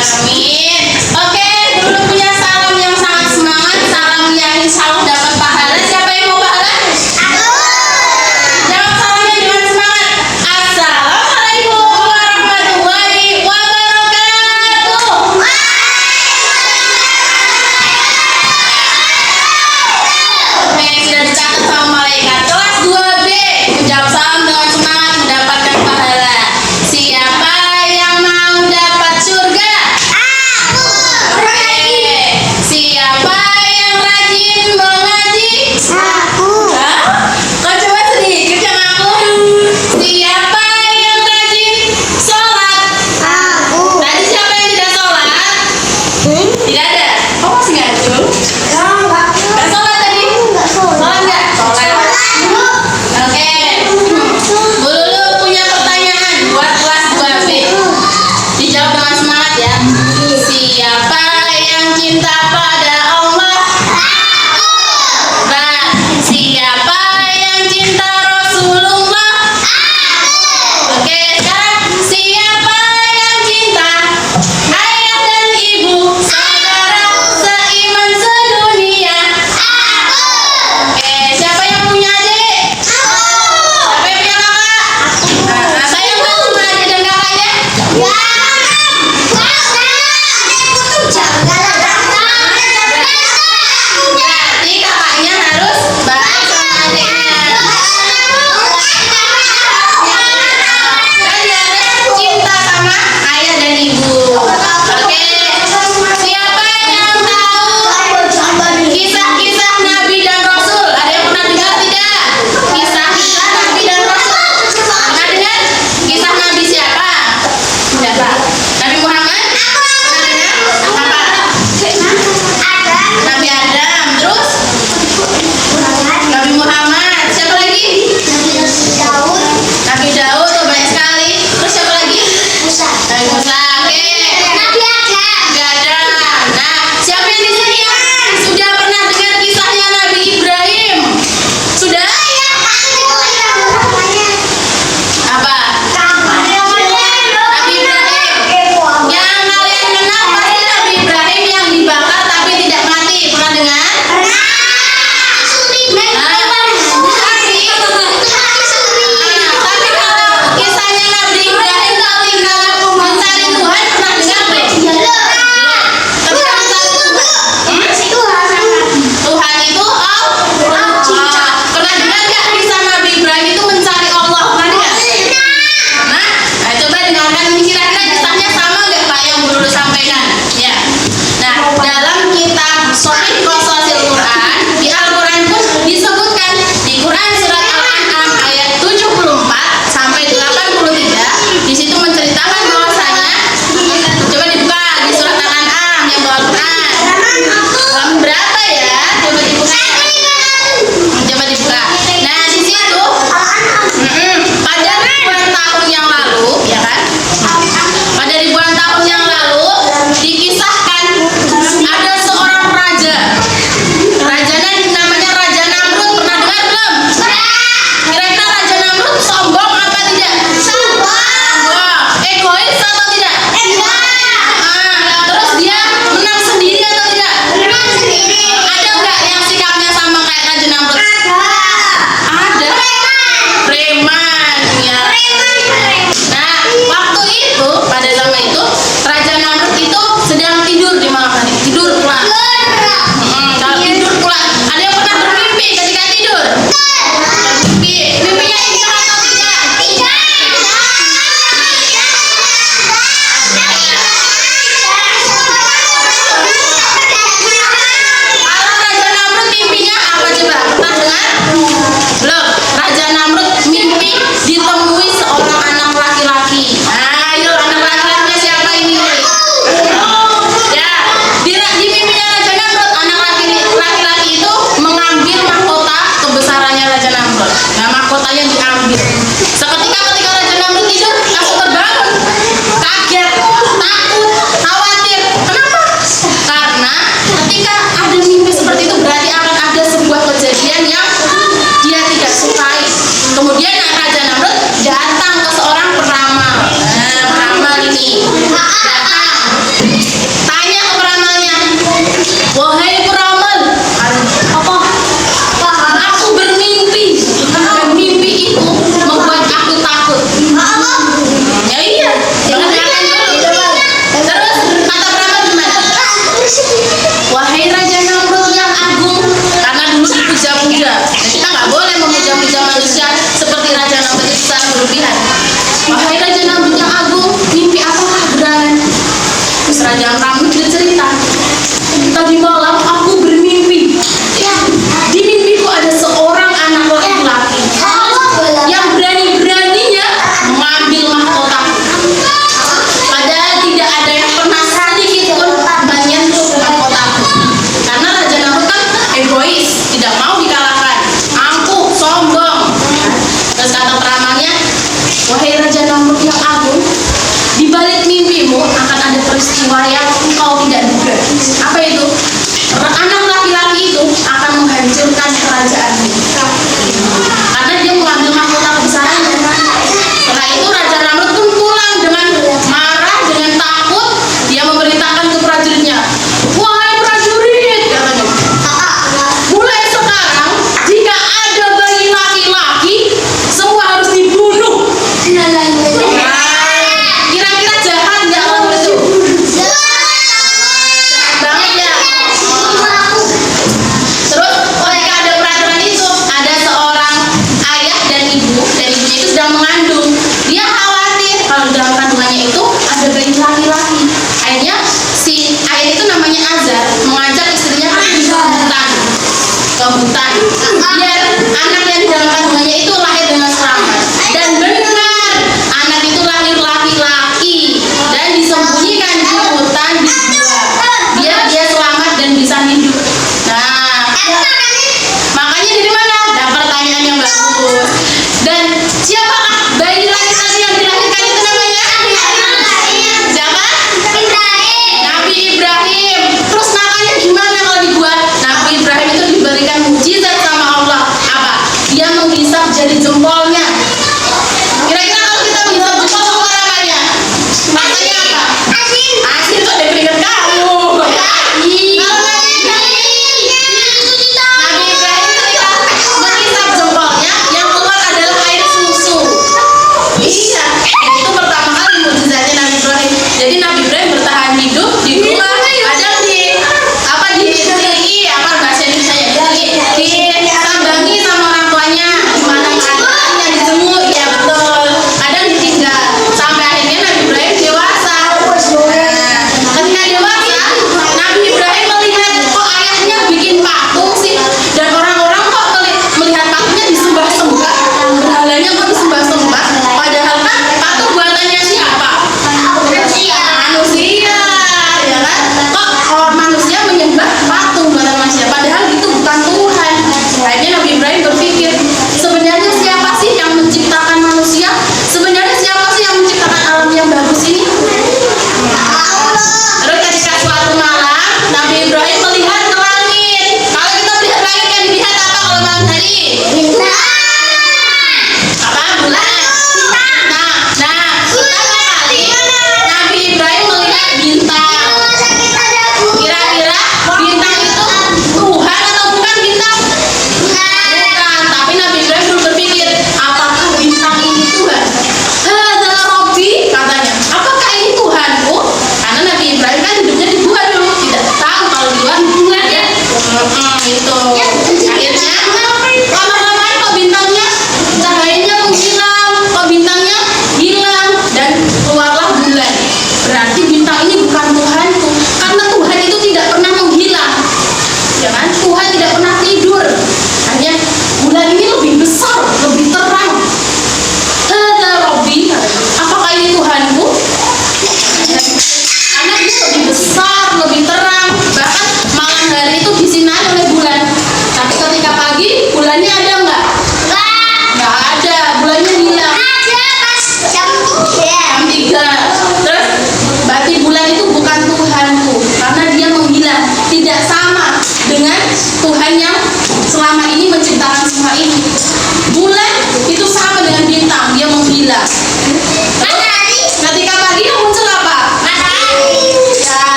Amin. Oke, dulu punya salam yang sangat semangat, salam yang insya Allah dapat pahala. Siapa yang mau pahala? Aku. Jawab salamnya dengan semangat. Assalamualaikum warahmatullahi wabarakatuh. Oke, sudah dicatat sama malaikat. Kelas 2B, menjawab salam dengan semangat mendapatkan pahala. Siapa yang mau dapat surga? Aku. Oke. Siapa yang rajin mengaji? Aku. Hah? Kau coba sedikit yang aku. Siapa yang rajin sholat? Aku. Tadi siapa yang tidak sholat? Tidak ada. Oh, masih ngacung? Nggak sholat tadi? Sholat nggak? Sholat. Oke. Bu Lulu punya pertanyaan buat kelas 2B. Dijawab dengan semangat ya. Siapa yang cinta pada Allah? Nah, siapa yang cinta Rasulullah? Oke, sekarang siapa yang cinta ayah dan ibu, saudara seiman sedunia? Oke, siapa yang punya adik? Siapa yang punya kakak? Nah, sayang nggak sama adik dan kakaknya? Berarti kakaknya harus baik sama adiknya. Dan harus cinta sama ayah dan ibu. Oke, siapa yang tahu kisah-kisah Nabi dan Rasul? Ada yang pernah dengar tidak? Kisah-kisah Nabi dan Rasul. Pernah dengar? Kisah Nabi siapa? Siapa? Nabi Muhammad? Pernah dengar? Apa? Nabi Adam. Terus? Nabi Muhammad. Siapa lagi? Nabi Daud. Oh, banyak sekali. Terus siapa lagi? Nabi Musa. Oke. Nabi Adam. Nah, siapa yang di sini yang sudah pernah dengar kisahnya Nabi Ibrahim? Sudah? Apa? Nabi Ibrahim. Yang kalian kenal pasti Nabi Ibrahim yang dibakar tapi tidak mati. Pernah dengar? Tapi kalau kisahnya Nabi Ibrahim ketika mencari Tuhan pernah dengar belum? Ketika mencari Tuhan itu Allah. Pernah dengar nggak kisah Nabi Ibrahim itu mencari Allah? Pernah dengar? Nah, coba dengarkan ini kira-kira kisahnya sama nggak Pak yang dulu sampaikan? Ya. Nah, dalam kitab Shahih Qasasil Quran, di Al-Quran pun disebutkan di Quran surat Al-An'am ayat 74 sampai 83, di situ menceritakan bahwasanya, coba dibuka di surat Al-An'am yang bawa Al-Quran. Halaman berapa ya? Coba dibuka. Coba dibuka. Nah, di situ pada ribuan tahun yang lalu, ya kan? Pada ribuan tahun yang lalu dikisahkan ada seorang raja. Rajanya namanya Raja Namrud. Pernah dengar belum? Kira-kira Raja Namrud sombong apa tidak? Sombong. Egois atau tidak? Terus dia menang sendiri atau tidak? Menang sendiri. Ada nggak yang sikapnya sama kayak Raja Namrud? Ada. Preman. Ya. Nah, waktu itu pada zaman itu Raja Namrud itu sedang tidur di malam hari. Tidur pulang. Kalau tidur pulang, ada yang pernah bermimpi ketika tidur? Mimpinya indah atau tidak? Kalau Raja Namrud mimpinya apa coba? Pernah dengar? Belum. Raja Namrud mimpi ditemui seorang anak laki-laki. Ayo, anak laki-lakinya siapa ini? Ya, di mimpinya Raja Namrud, anak laki-laki itu mengambil mahkota kebesarannya Raja Namrud. Nah, mahkotanya diambil. Seketika ketika Raja Namrud tidur, langsung terbangun. Kaget, takut, khawatir. Kenapa? Karena ketika ada mimpi seperti itu berarti akan ada sebuah kejadian yang dia tidak sukai. Kemudian Raja Namrud datang ke seorang peramal. Nah, peramal ini datang Itu.